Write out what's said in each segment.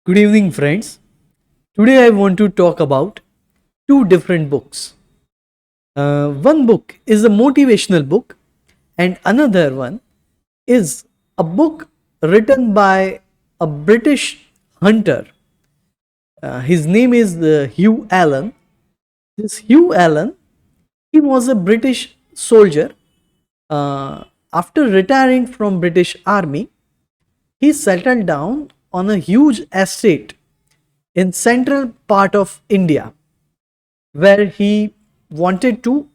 Good evening, friends. Today I want to talk about two different books. One book is a motivational book, and another one is a book written by a British hunter. His name is Hugh Allen. This Hugh Allen, he was a British soldier. After retiring from British Army, he settled down on a huge estate in central part of India where he wanted to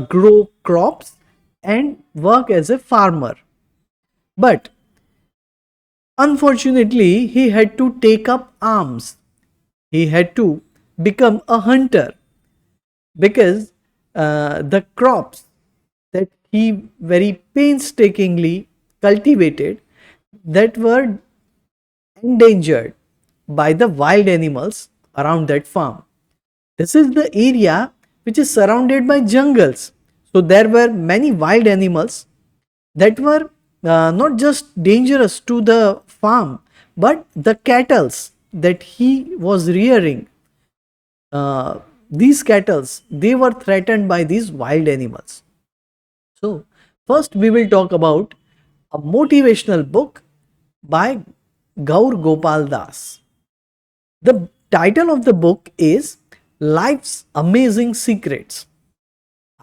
grow crops and work as a farmer. But unfortunately, he had to take up arms. He had to become a hunter because the crops that he very painstakingly cultivated that were endangered by the wild animals around that farm. This is the area which is surrounded by jungles. So there were many wild animals that were not just dangerous to the farm, but the cattle that he was rearing. These cattle, they were threatened by these wild animals. So first we will talk about a motivational book by Gaur Gopal Das. The title of the book is Life's Amazing Secrets.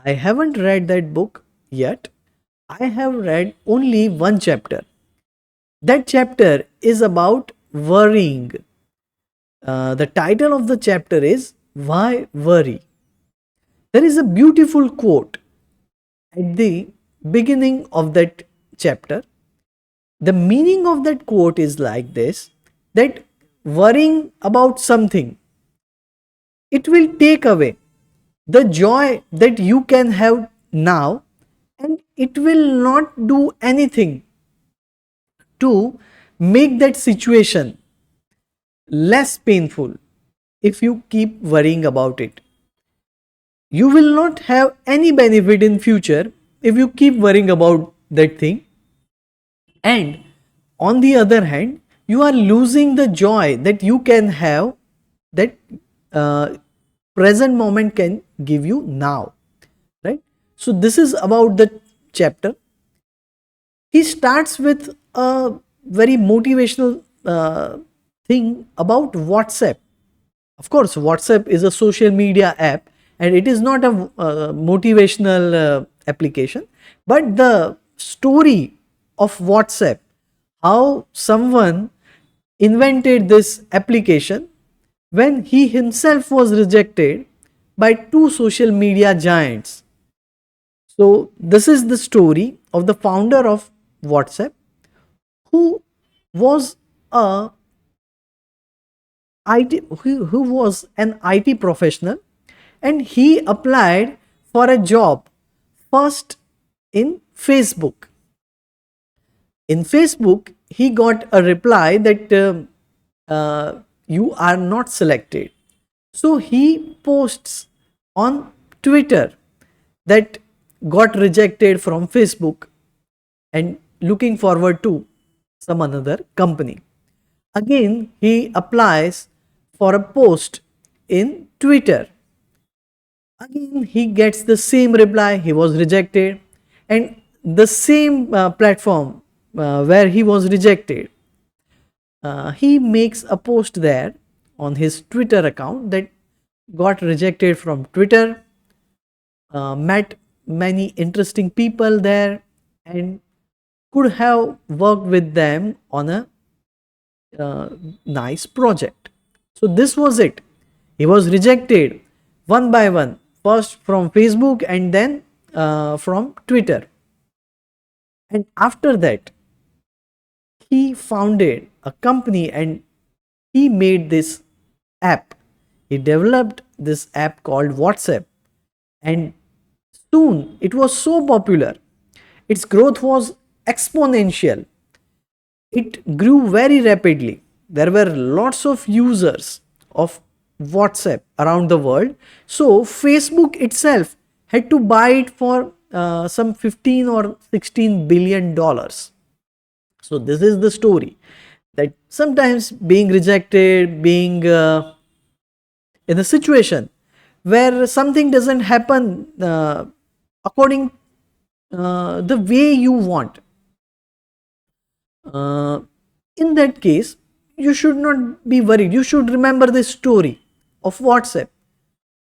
I haven't read that book yet. I have read only one chapter. That chapter is about worrying. The title of the chapter is Why Worry? There is a beautiful quote at the beginning of that chapter. The meaning of that quote is like this, that worrying about something, it will take away the joy that you can have now, and it will not do anything to make that situation less painful. If you keep worrying about it, you will not have any benefit in future if you keep worrying about that thing. And on the other hand, you are losing the joy that you can have, that uh, present moment can give you now, right? So this is about the chapter. He starts with a very motivational thing about WhatsApp. Of course, WhatsApp is a social media app and it is not a motivational application, but the story of WhatsApp, how someone invented this application when he himself was rejected by two social media giants. So, this is the story of the founder of WhatsApp, who was a who was an IT professional, and he applied for a job first in Facebook. In Facebook, he got a reply that you are not selected. So he posts on Twitter that got rejected from Facebook and looking forward to some another company. Again, he applies for a post in Twitter. Again, he gets the same reply, he was rejected, and the same platform where he was rejected, he makes a post there on his Twitter account that got rejected from Twitter, met many interesting people there, and could have worked with them on a nice project. So, this was it. He was rejected one by one, first from Facebook and then from Twitter. And after that, he founded a company and he made this app. He developed this app called WhatsApp, and soon it was so popular. Its growth was exponential. It grew very rapidly. There were lots of users of WhatsApp around the world. So, Facebook itself had to buy it for some 15 or 16 billion dollars. So, this is the story. that sometimes being rejected, being in a situation where something doesn't happen according the way you want, uh, in that case you should not be worried. You should remember the story of WhatsApp.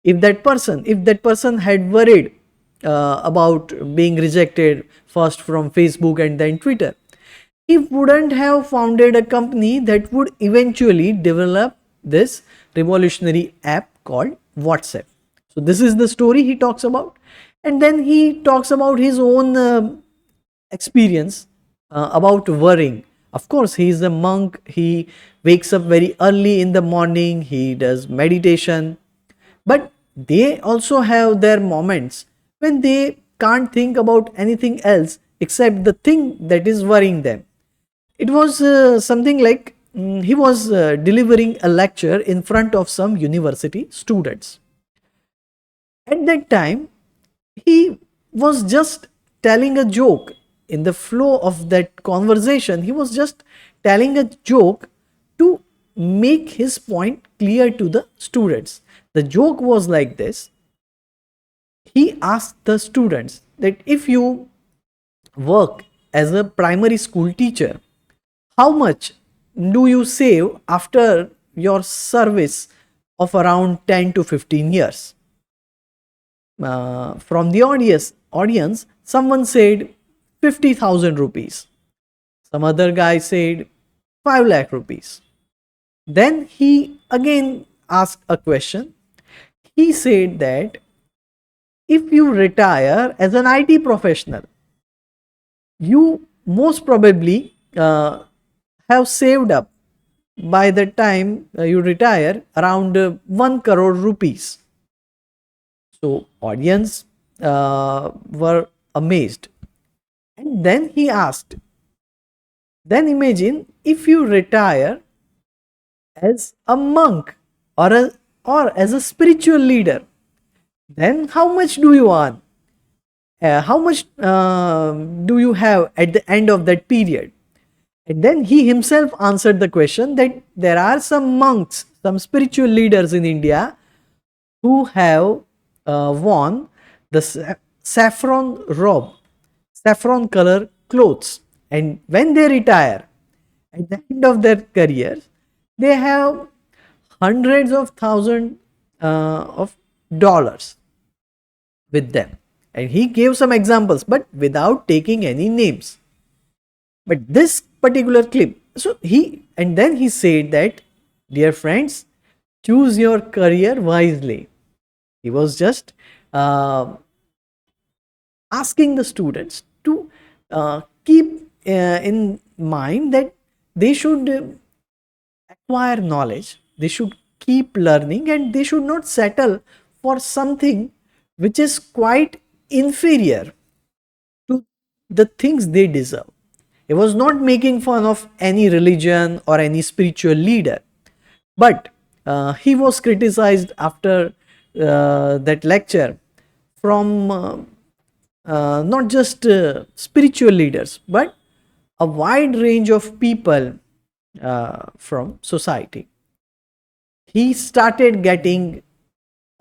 If that person had worried about being rejected first from Facebook and then Twitter, he wouldn't have founded a company that would eventually develop this revolutionary app called WhatsApp. So this is the story he talks about, and then he talks about his own experience about worrying. Of course, he is a monk. He wakes up very early in the morning. He does meditation, but they also have their moments when they can't think about anything else except the thing that is worrying them. It was something like he was delivering a lecture in front of some university students. At that time, he was just telling a joke. In the flow of that conversation, he was just telling a joke to make his point clear to the students. The joke was like this: he asked the students that if you work as a primary school teacher, how much do you save after your service of around 10 to 15 years? From the audience, someone said 50,000 rupees. Some other guy said 5 lakh rupees. Then he again asked a question. He said that if you retire as an IT professional, you most probably have saved up by the time you retire around 1 crore rupees. So audience were amazed. And then he asked, then imagine if you retire as a monk or as a spiritual leader, then how much do you earn? How much do you have at the end of that period? And then he himself answered the question that there are some monks, some spiritual leaders in India who have worn the saffron robe, saffron color clothes, and when they retire at the end of their careers, they have hundreds of thousands of dollars with them. And he gave some examples, but without taking any names. But this particular clip, so he, and then he said that, dear friends, choose your career wisely. He was just uh, asking the students to keep in mind that they should acquire knowledge, they should keep learning, and they should not settle for something which is quite inferior to the things they deserve. He was not making fun of any religion or any spiritual leader, but he was criticized after that lecture from not just spiritual leaders, but a wide range of people from society. He started getting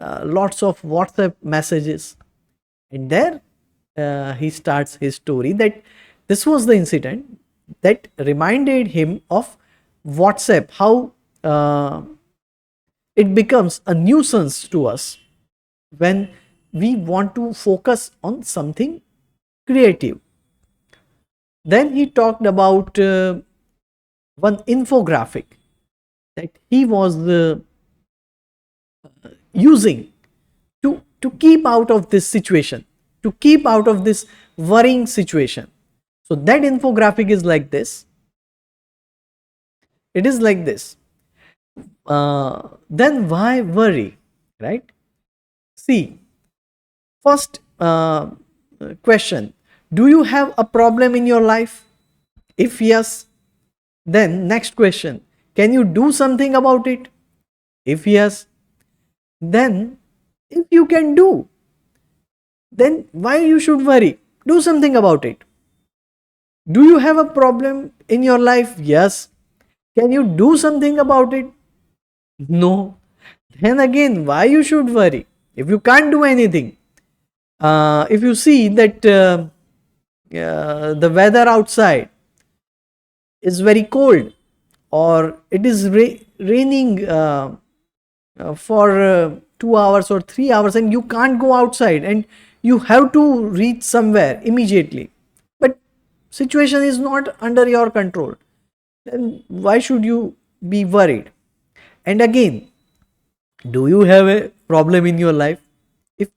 lots of WhatsApp messages, and there he starts his story that this was the incident that reminded him of WhatsApp, how it becomes a nuisance to us when we want to focus on something creative. Then he talked about one infographic that he was using to keep out of this situation, to keep out of this worrying situation. So that infographic is like this. It is like this. Then why worry, right? See, first question: do you have a problem in your life? If yes, then next question: can you do something about it? If yes, then if you can do, then why you should worry? Do something about it. Do you have a problem in your life? Yes. Can you do something about it? No. Then again, why you should worry if you can't do anything? If you see that the weather outside is very cold, or it is raining for 2 hours or 3 hours, and you can't go outside, and you have to reach somewhere immediately, but situation is not under your control, then why should you be worried? And again, do you have a problem in your life? If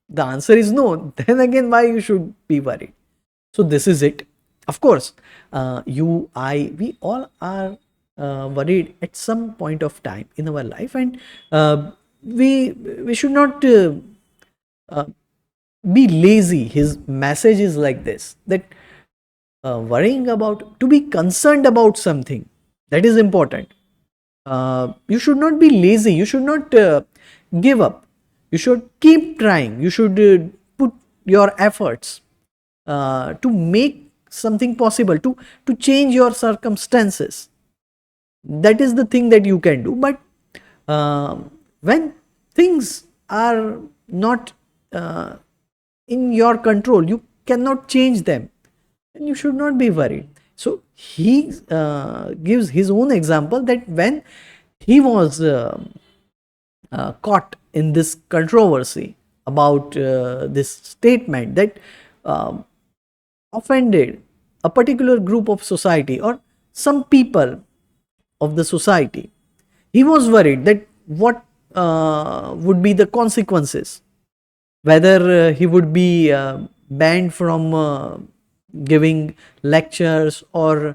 the answer is no, then again, why you should be worried? So this is it. Of course, you, I, we all are worried at some point of time in our life, and we should not uh, be lazy. His message is like this, that worrying about, to be concerned about something, that is important. You should not be lazy, you should not give up, you should keep trying, you should put your efforts to make something possible, to change your circumstances. That is the thing that you can do. But when things are not in your control, you cannot change them, and you should not be worried. So he gives his own example, that when he was caught in this controversy about this statement that um offended a particular group of society or some people of the society, he was worried that what would be the consequences, whether he would be banned from giving lectures, or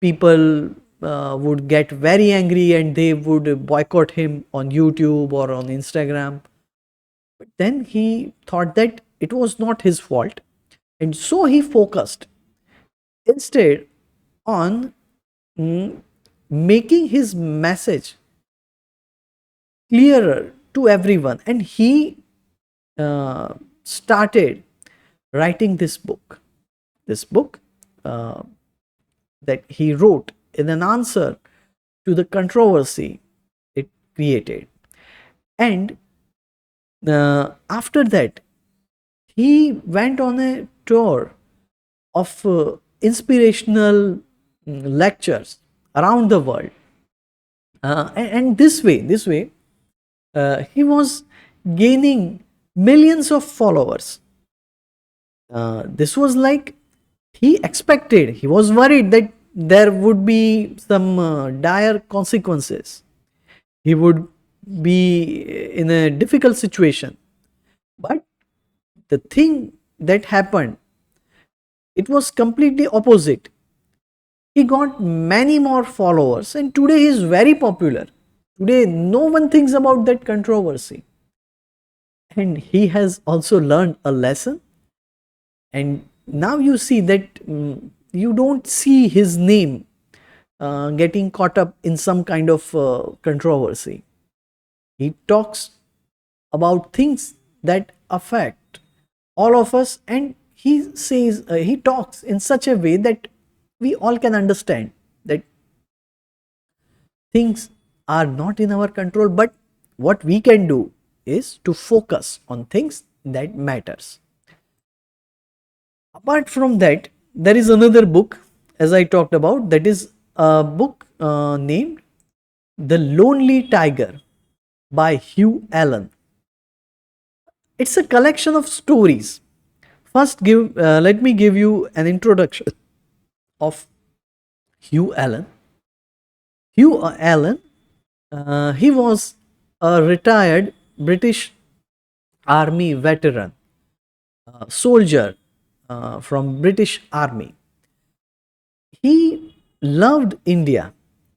people would get very angry and they would boycott him on YouTube or on Instagram. But then he thought that it was not his fault, and so he focused instead on mm, making his message clearer to everyone, and he started writing this book uh, that he wrote in an answer to the controversy it created. And after that, he went on a tour of inspirational lectures around the world, and this way he was gaining millions of followers. This was like he expected. He was worried that there would be some dire consequences. He would be in a difficult situation. But the thing that happened, it was completely opposite. He got many more followers, and today he is very popular. Today, no one thinks about that controversy. And he has also learned a lesson, and now you see that you don't see his name getting caught up in some kind of controversy. He talks about things that affect all of us, and he talks in such a way that we all can understand that things are not in our control, but what we can do is to focus on things that matters. Apart from that, there is another book, as I talked about, that is a book named The Lonely Tiger by Hugh Allen. It's a collection of stories. First, let me give you an introduction of Hugh Allen. Hugh Allen, he was a retired British Army veteran, soldier from British Army. He loved India.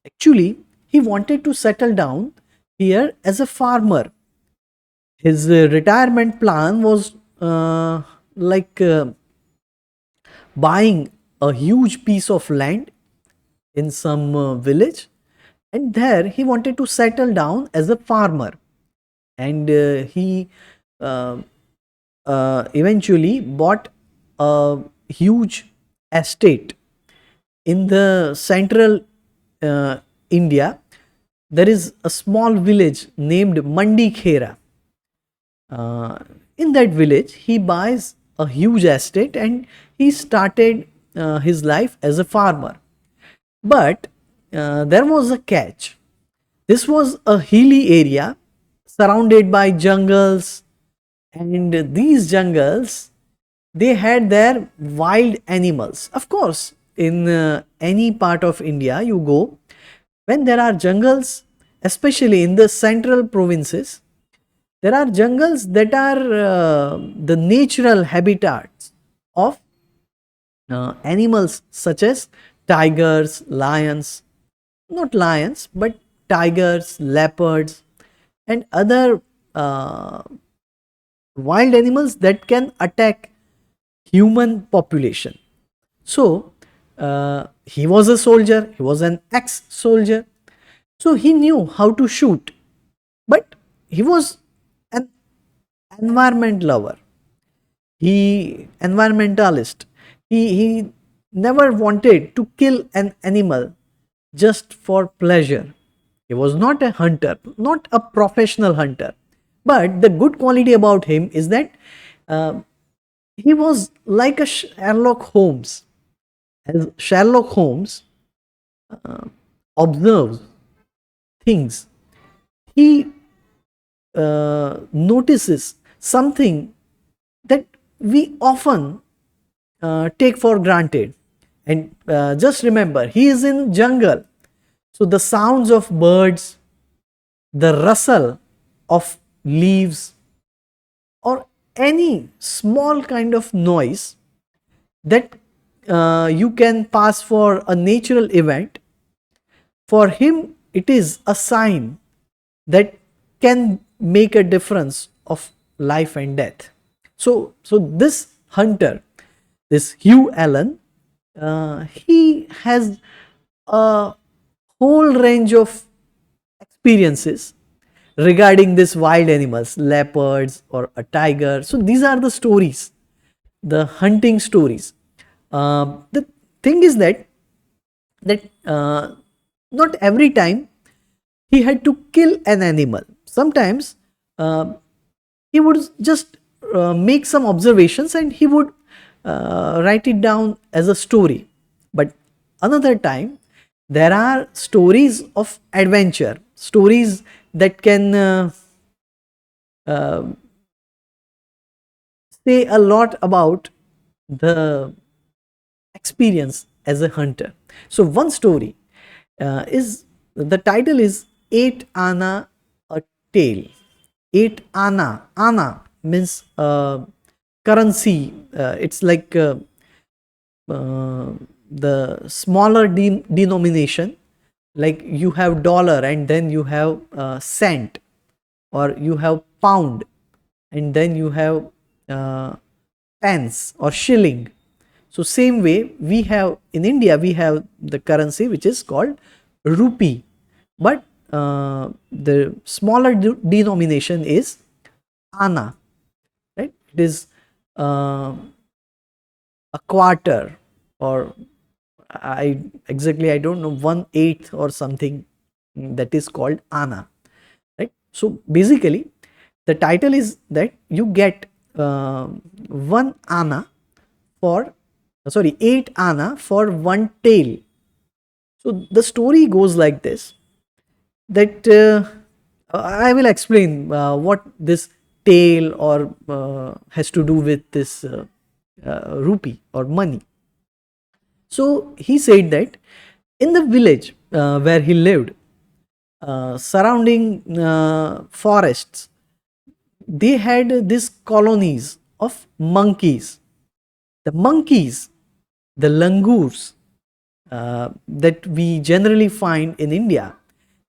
Actually, he wanted to settle down here as a farmer. His retirement plan was like buying a huge piece of land in some village, and there he wanted to settle down as a farmer. And he uh, eventually bought a huge estate in the central India, there is a small village named Mandi Khera. Uh, in that village, he buys a huge estate and he started his life as a farmer. But there was a catch. This was a hilly area surrounded by jungles, and these jungles, they had their wild animals. Of course, in any part of India you go, when there are jungles, especially in the central provinces, there are jungles that are the natural habitats of animals such as tigers, lions, not lions, but tigers, leopards, and other uh, wild animals that can attack human population. So he was a soldier, he was an ex soldier, so he knew how to shoot, but he was an environment lover, he environmentalist. He never wanted to kill an animal just for pleasure. He was not a hunter, not a professional hunter, but the good quality about him is that uh, he was like a Sherlock Holmes. As Sherlock Holmes observes things, he notices something that we often take for granted. And just remember, he is in jungle, so the sounds of birds, the rustle of leaves, or any small kind of noise that you can pass for a natural event, for him it is a sign that can make a difference of life and death. So this hunter, this Hugh Allen, he has a whole range of experiences regarding this wild animals, leopards or a tiger. So these are the stories, the hunting stories. The thing is that not every time he had to kill an animal. Sometimes uh, he would just make some observations and he would write it down as a story. But another time, there are stories of adventure, stories that can uh, say a lot about the experience as a hunter. So one story is, the title is Eight Anna a Tale. Eight Anna. Anna means currency. It's like uh, the smaller denomination. Like you have dollar and then you have cent, or you have pound and then you have uh, pence or shilling. So same way we have in India, we have the currency which is called rupee, but the smaller denomination is Anna, right? It is uh, a quarter, or I don't know, 1/8 or something, that is called Anna, right? So basically, the title is that you get one Anna for, sorry, 8 Anna for one tail. So the story goes like this, that I will explain what this tail or has to do with this rupee or money. So he said that in the village where he lived, surrounding forests, they had these colonies of monkeys. The monkeys, the langurs, that we generally find in India,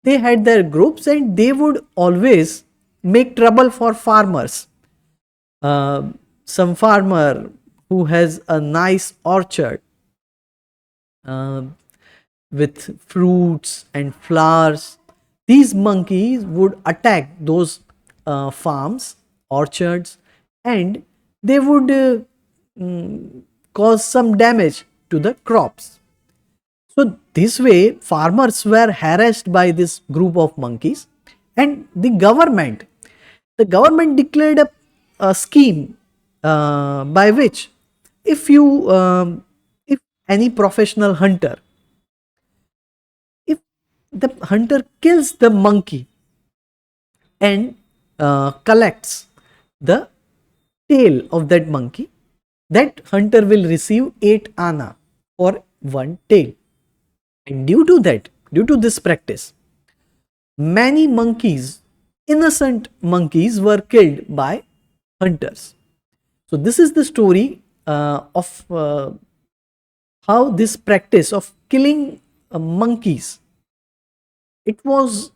they had their groups and they would always make trouble for farmers. Uh, some farmer who has a nice orchard uh, with fruits and flowers, these monkeys would attack those farms, orchards, and they would cause some damage to the crops. So this way, farmers were harassed by this group of monkeys, and the government declared a scheme by which if you if any professional hunter, if the hunter kills the monkey and collects the tail of that monkey, that hunter will receive 8 anna for one tail. And due to this practice, many monkeys, innocent monkeys, were killed by hunters. So this is the story of how this practice of killing monkeys, it was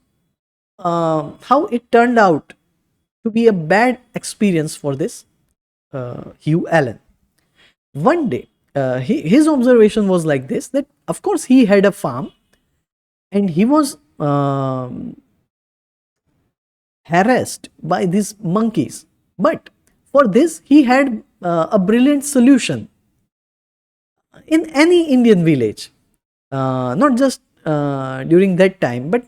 how it turned out to be a bad experience for this Hugh Allen. One day, his observation was like this, that of course he had a farm and he was harassed by these monkeys. But for this, he had a brilliant solution. In any Indian village, not just during that time, but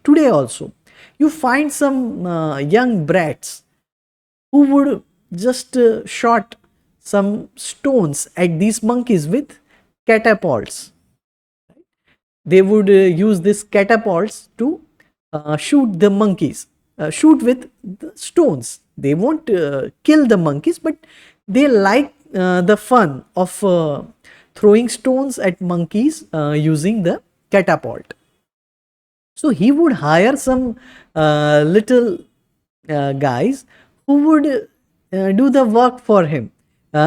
today also, you find some young brats who would just shot some stones at these monkeys with catapults. They would use these catapults to shoot the monkeys, shoot with the stones. They won't kill the monkeys, but they like the fun of throwing stones at monkeys using the catapult. So he would hire some little guys who would do the work for him.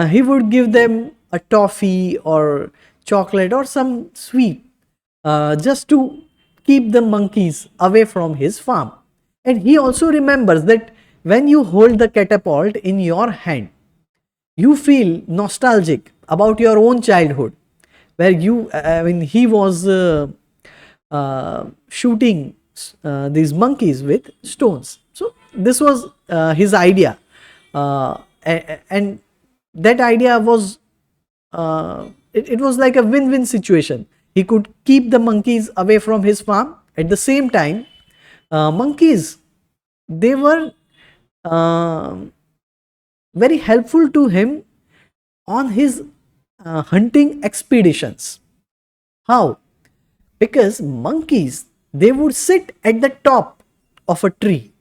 He would give them a toffee or chocolate or some sweet just to keep the monkeys away from his farm. And he also remembers that when you hold the catapult in your hand, you feel nostalgic about your own childhood, where he was shooting these monkeys with stones. So this was his idea, and that idea was it was like a win-win situation. He could keep the monkeys away from his farm. At the same time, monkeys, they were very helpful to him on his hunting expeditions. How? Because monkeys, they would sit at the top of a tree.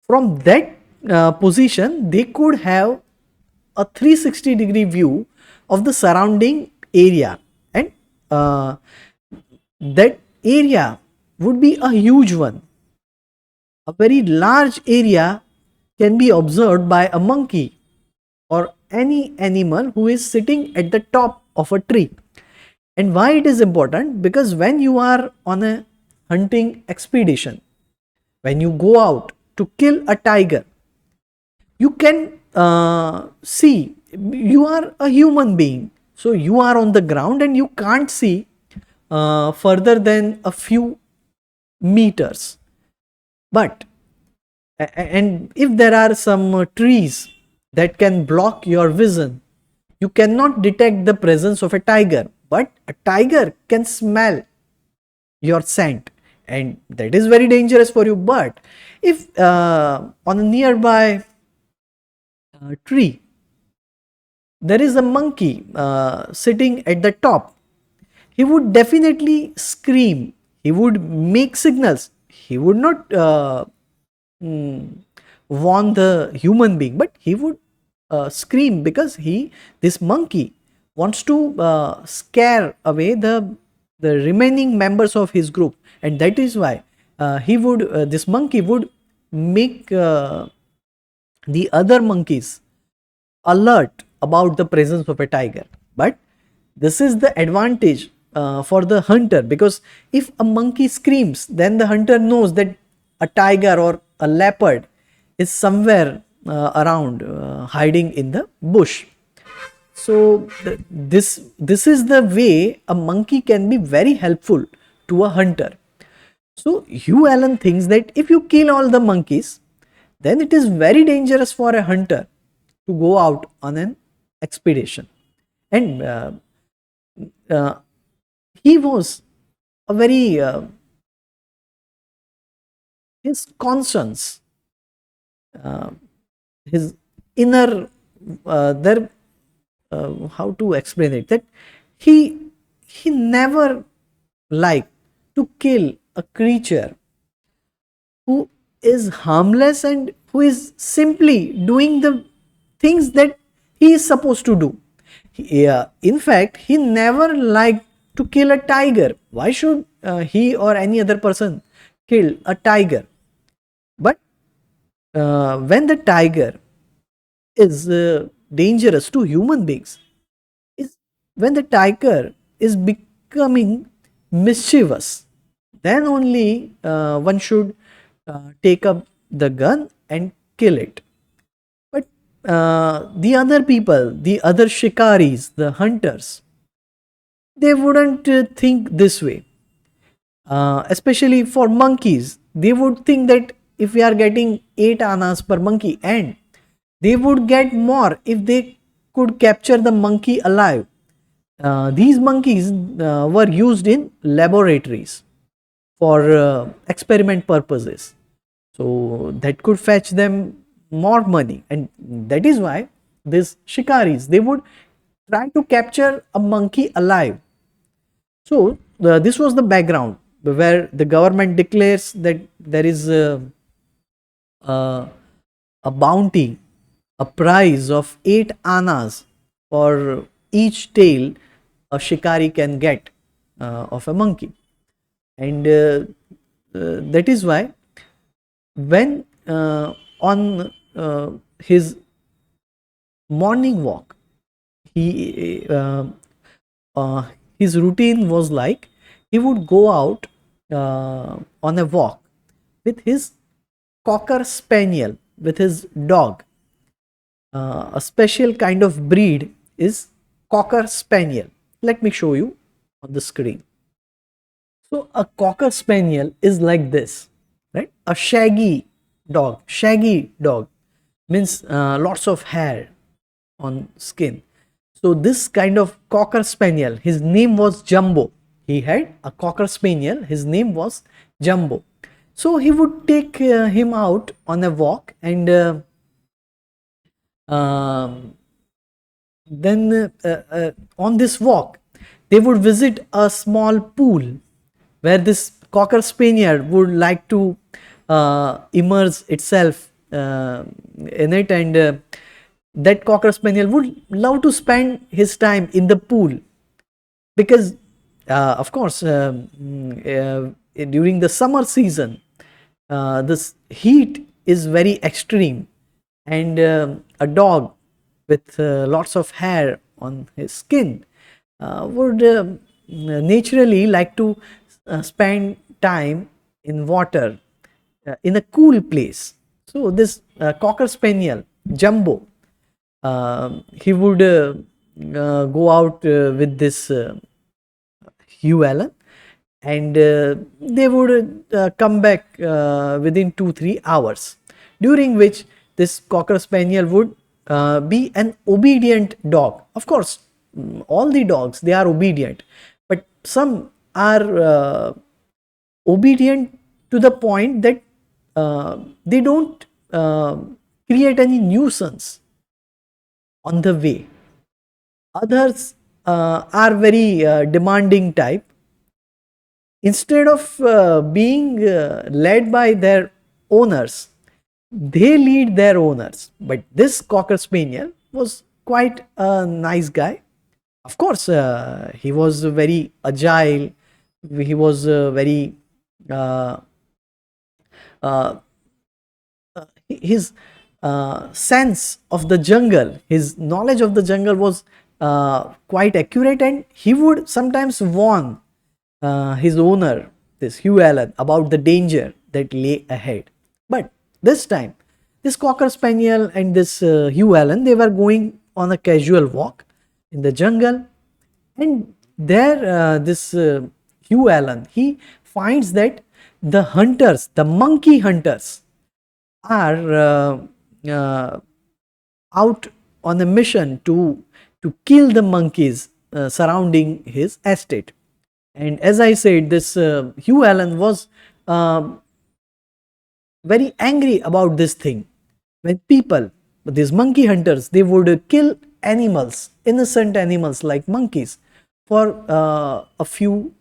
From that position, they could have a 360-degree view of the surrounding area, and that area would be a huge one. A very large area can be observed by a monkey or any animal who is sitting at the top of a tree. And why it is important? Because when you are on a hunting expedition, when you go out to kill a tiger, you can see, you are a human being, so you are on the ground and you can't see further than a few meters. But and if there are some trees that can block your vision, you cannot detect the presence of a tiger, but a tiger can smell your scent, and that is very dangerous for you. But if on a nearby tree there is a monkey sitting at the top, he would definitely scream, he would make signals, he would not warn the human being, but he would scream, because this monkey wants to scare away the remaining members of his group. And that is why this monkey would make the other monkeys alert about the presence of a tiger. But this is the advantage for the hunter, because if a monkey screams, then the hunter knows that a tiger or a leopard is somewhere around, hiding in the bush. So this is the way a monkey can be very helpful to a hunter. So Hugh Allen thinks that if you kill all the monkeys, then it is very dangerous for a hunter to go out on an expedition. And he was a very his conscience, uh, his inner there how to explain it, that he he never liked to kill a creature who is harmless and who is simply doing the things that he is supposed to do. In fact, he never liked to kill a tiger. Why should he or any other person kill a tiger? But when the tiger is dangerous to human beings, is when the tiger is becoming mischievous, then only one should take up the gun and kill it. But the other people, the other shikaris, the hunters, they wouldn't think this way. Especially for monkeys, they would think that if we are getting 8 annas per monkey, and they would get more if they could capture the monkey alive. These monkeys were used in laboratories for experiment purposes, so that could fetch them more money, and that is why these shikaris, they would try to capture a monkey alive. So this was the background where the government declares that there is uh, a bounty, a prize of 8 annas for each tail a shikari can get of a monkey. And that is why when on his morning walk, he uh, his routine was like he would go out on a walk with his cocker spaniel, with his dog. A special kind of breed is cocker spaniel. Let me show you on the screen. So a cocker spaniel is like this, right? A shaggy dog means lots of hair on skin. So this kind of cocker spaniel, his name was Jumbo. He had a cocker spaniel. His name was Jumbo. So he would take him out on a walk, and um, then on this walk, they would visit a small pool where this cocker spaniel would like to immerse itself in it, and that cocker spaniel would love to spend his time in the pool, because of course during the summer season this heat is very extreme, and a dog with lots of hair on his skin would naturally like to spend time in water in a cool place. So this cocker spaniel Jumbo, he would go out with this Hugh Allen, and they would come back within 2-3 hours, during which this cocker spaniel would be an obedient dog. Of course, all the dogs, they are obedient, but some are obedient to the point that they don't create any nuisance on the way. Others are very demanding type. Instead of being led by their owners, they lead their owners. But this cocker spaniel was quite a nice guy. Of course, he was very agile. He was very uh, uh, his sense of the jungle, his knowledge of the jungle was quite accurate, and he would sometimes warn his owner, this Hugh Allen, about the danger that lay ahead. But this time, this cocker spaniel and this Hugh Allen, they were going on a casual walk in the jungle, and there this Hugh Allen, he finds that the hunters, the monkey hunters, are uh, out on a mission to kill the monkeys surrounding his estate. And as I said, this Hugh Allen was uh, very angry about this thing. When people, these monkey hunters, they would kill animals, innocent animals like monkeys, for a few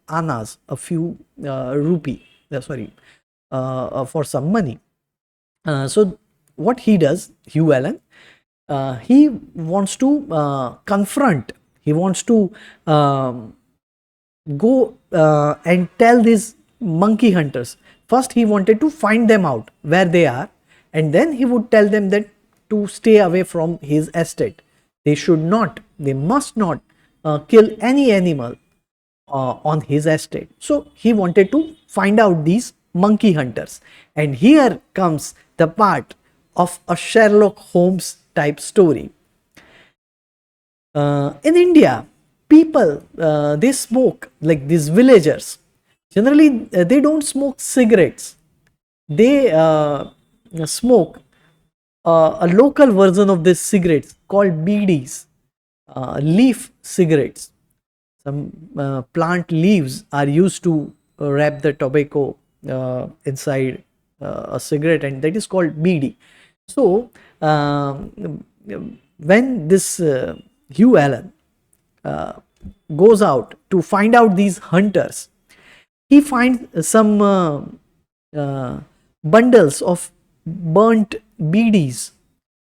annas, a few rupee, sorry, for some money. So what he does, Hugh Allen, he wants to confront, he wants to go and tell these monkey hunters. First, he wanted to find them out where they are, and then he would tell them that to stay away from his estate. They should not, they must not kill any animal on his estate. So he wanted to find out these monkey hunters. And here comes the part of a Sherlock Holmes type story. In India, people they smoke, like these villagers. Generally, they don't smoke cigarettes. They smoke a local version of this cigarettes called BDs, leaf cigarettes. Some plant leaves are used to wrap the tobacco inside a cigarette, and that is called BD. So, when this Hugh Allen uh, goes out to find out these hunters, he finds some uh, bundles of burnt BDs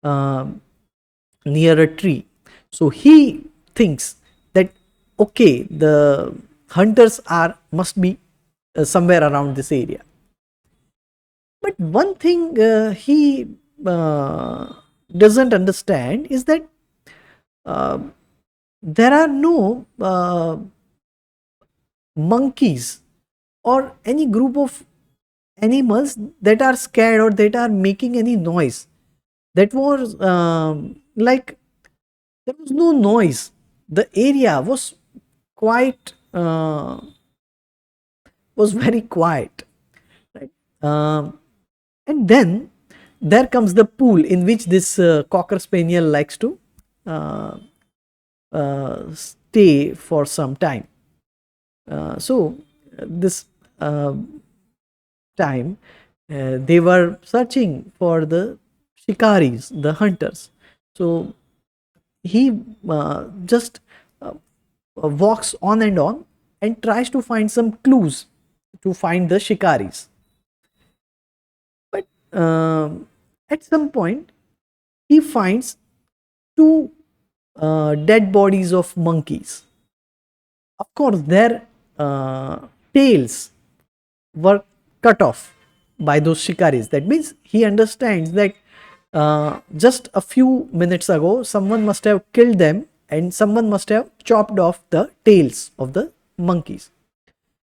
uh, near a tree. So he thinks that okay, the hunters are must be somewhere around this area. But one thing he doesn't understand is that uh, there are no monkeys or any group of animals that are scared or that are making any noise. That was like there was no noise. The area quite was very quiet, right? And then there comes the pool in which this cocker spaniel likes to uh, stay for some time. So this uh, time they were searching for the shikaris, the hunters. So he just walks on and tries to find some clues to find the shikaris. But at some point, he finds two dead bodies of monkeys. Of course, their tails were cut off by those shikaris. That means he understands that just a few minutes ago, someone must have killed them and someone must have chopped off the tails of the monkeys.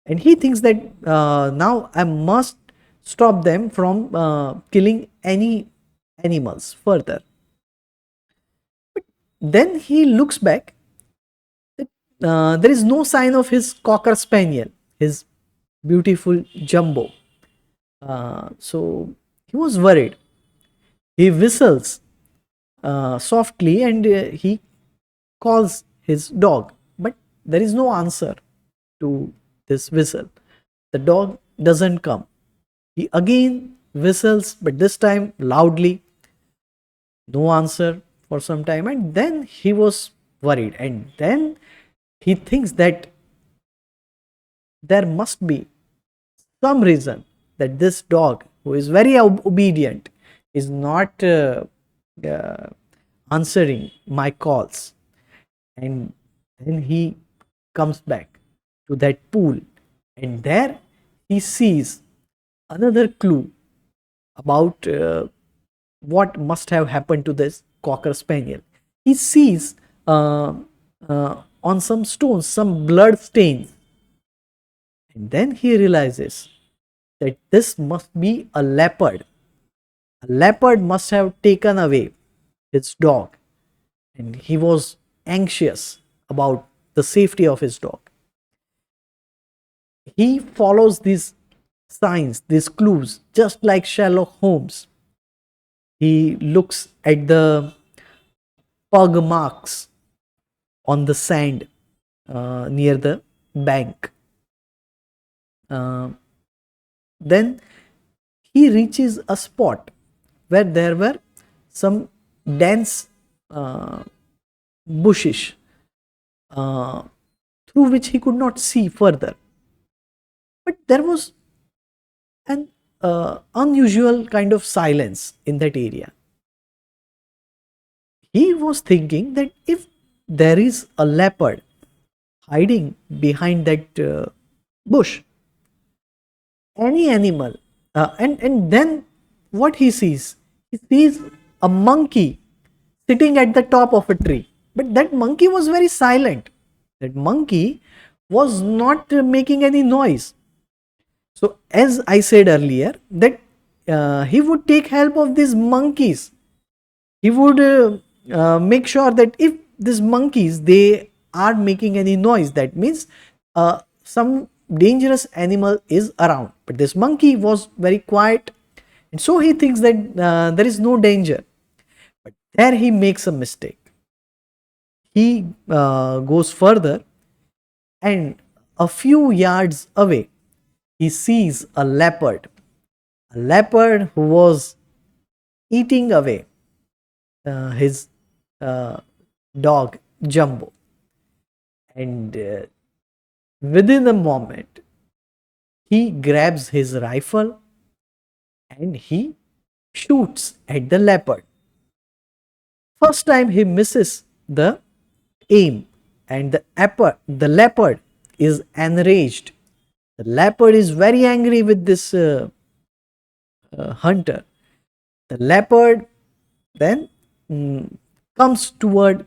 And he thinks that now I must stop them from killing any animals further. Then he looks back. There is no sign of his cocker spaniel, his beautiful Jumbo. So he was worried. He whistles softly and he calls his dog, but there is no answer to this whistle. The dog doesn't come. He again whistles, but this time loudly. No answer for some time, and then he was worried. And then he thinks that there must be some reason that this dog, who is very obedient, is not uh, answering my calls. And then he comes back to that pool, and there he sees another clue about what must have happened to this cocker spaniel. He sees on some stones some blood stains, and then he realizes that this must be a leopard. A leopard must have taken away his dog, and he was anxious about the safety of his dog. He follows these signs, these clues, just like Sherlock Holmes. He looks at the pug marks on the sand near the bank. Uh, then he reaches a spot where there were some dense uh, bushes uh, through which he could not see further. But there was an unusual kind of silence in that area. He was thinking that if there is a leopard hiding behind that bush, any animal, and then what he sees a monkey sitting at the top of a tree. But that monkey was very silent. That monkey was not making any noise. So, as I said earlier, that he would take help of these monkeys. He would make sure that if these monkeys they are making any noise, that means some dangerous animal is around. But this monkey was very quiet, and so he thinks that there is no danger. But there he makes a mistake. He goes further, and a few yards away, he sees a leopard who was eating away his uh, dog Jumbo. And within a moment, he grabs his rifle and he shoots at the leopard. First time he misses the aim, and the leopard is enraged. The leopard is very angry with this hunter. The leopard then comes toward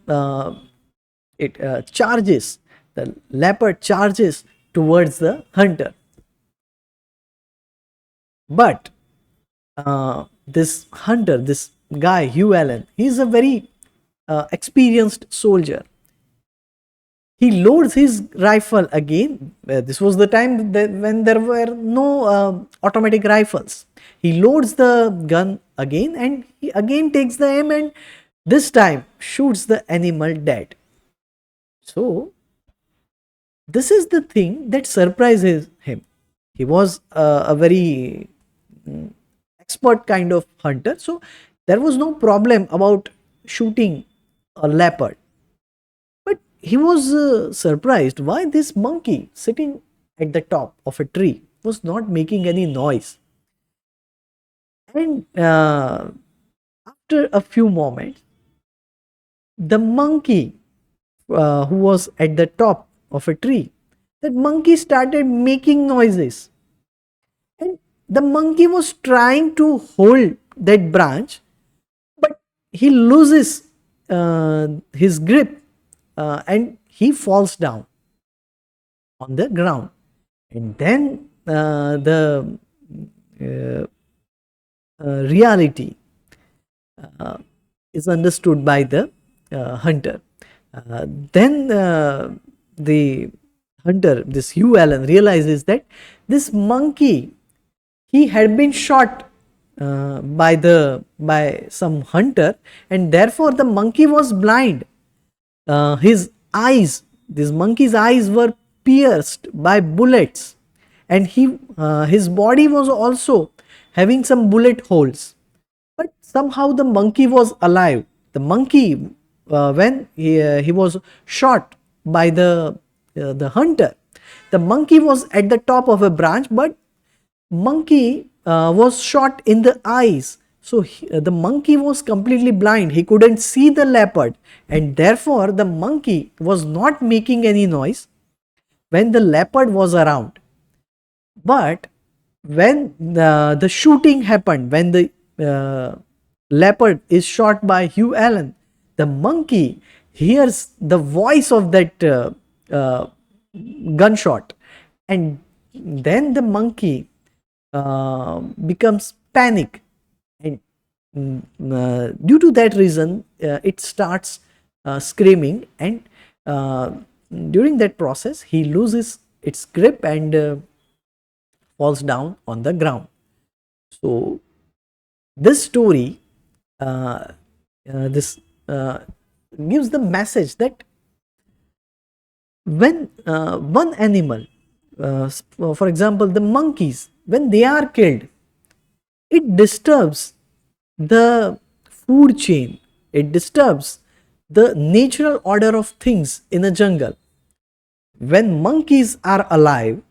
it, charges. The leopard charges towards the hunter. But this hunter, this guy, Hugh Allen, he's a very experienced soldier. He loads his rifle again. This was the time when there were no automatic rifles. He loads the gun again and he again takes the aim and this time shoots the animal dead. So, this is the thing that surprises him. He was a very expert kind of hunter, so there was no problem about shooting a leopard. But he was surprised why this monkey sitting at the top of a tree was not making any noise. And after a few moments, the monkey who was at the top of a tree, that monkey started making noises. And the monkey was trying to hold that branch, but he loses his grip and he falls down on the ground. And then the uh, reality uh, is understood by the hunter. Then the hunter, this Hugh Allen, realizes that this monkey, he had been shot by some hunter, and therefore the monkey was blind. His eyes, this monkey's eyes were pierced by bullets, and his body was also having some bullet holes. But somehow the monkey was alive. The monkey, when he was shot by the hunter, the monkey was at the top of a branch, but monkey was shot in the eyes. So the monkey was completely blind. He couldn't see the leopard, and therefore the monkey was not making any noise when the leopard was around. But when the shooting happened, when the leopard is shot by Hugh Allen, the monkey hears the voice of that gunshot, and then the monkey becomes panic, and due to that reason it starts screaming, and during that process he loses its grip and falls down on the ground. So this story this gives the message that When one animal, for example, the monkeys, when they are killed, it disturbs the food chain, it disturbs the natural order of things in a jungle. When monkeys are alive,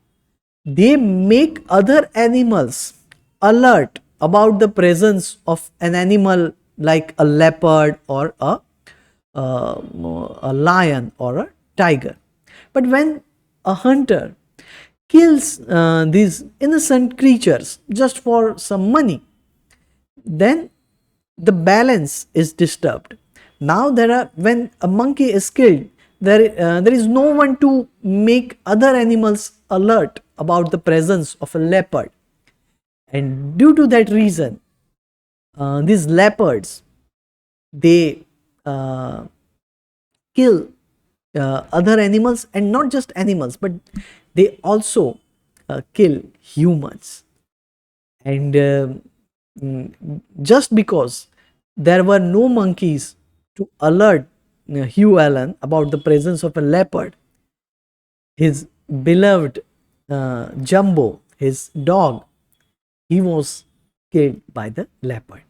they make other animals alert about the presence of an animal like a leopard or a lion or a tiger. But when a hunter kills these innocent creatures just for some money, then the balance is disturbed. Now there are, when a monkey is killed, there is no one to make other animals alert about the presence of a leopard, and due to that reason, these leopards, they uh, kill other animals, and not just animals, but they also kill humans. And just because there were no monkeys to alert Hugh Allen about the presence of a leopard, his beloved Jumbo, his dog, he was killed by the leopard.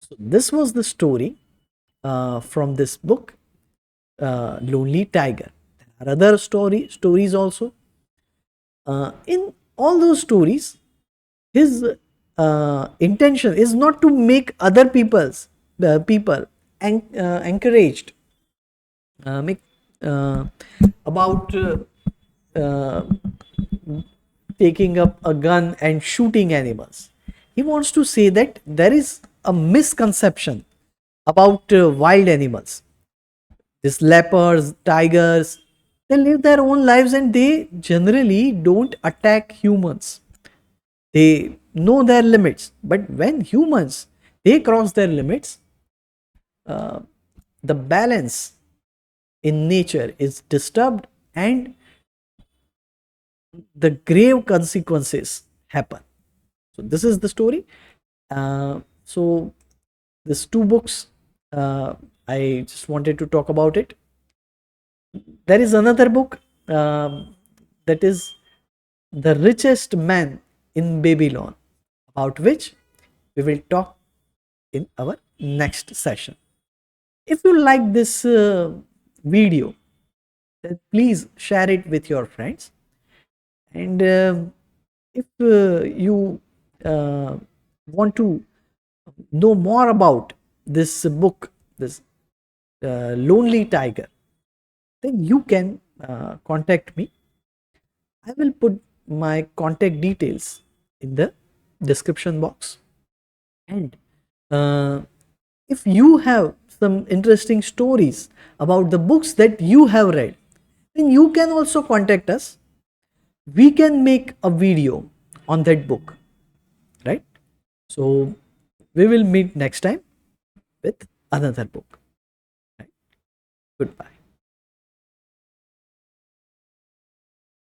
So this was the story from this book, Lonely Tiger. There are other stories also. In all those stories, his intention is not to make other people encouraged, make about uh, taking up a gun and shooting animals. He wants to say that there is a misconception about wild animals. These leopards, tigers, they live their own lives and they generally don't attack humans. They know their limits, but when humans, they cross their limits, uh, the balance in nature is disturbed and the grave consequences happen. So this is the story. So these two books, I just wanted to talk about it. There is another book, that is The Richest Man in Babylon, about which we will talk in our next session. If you like this video, then please share it with your friends. And if you uh, want to know more about this book, this Lonely Tiger, then you can contact me. I will put my contact details in the description box. And uh, if you have some interesting stories about the books that you have read, then you can also contact us. We can make a video on that book, right? So we will meet next time with another book. Right? Goodbye.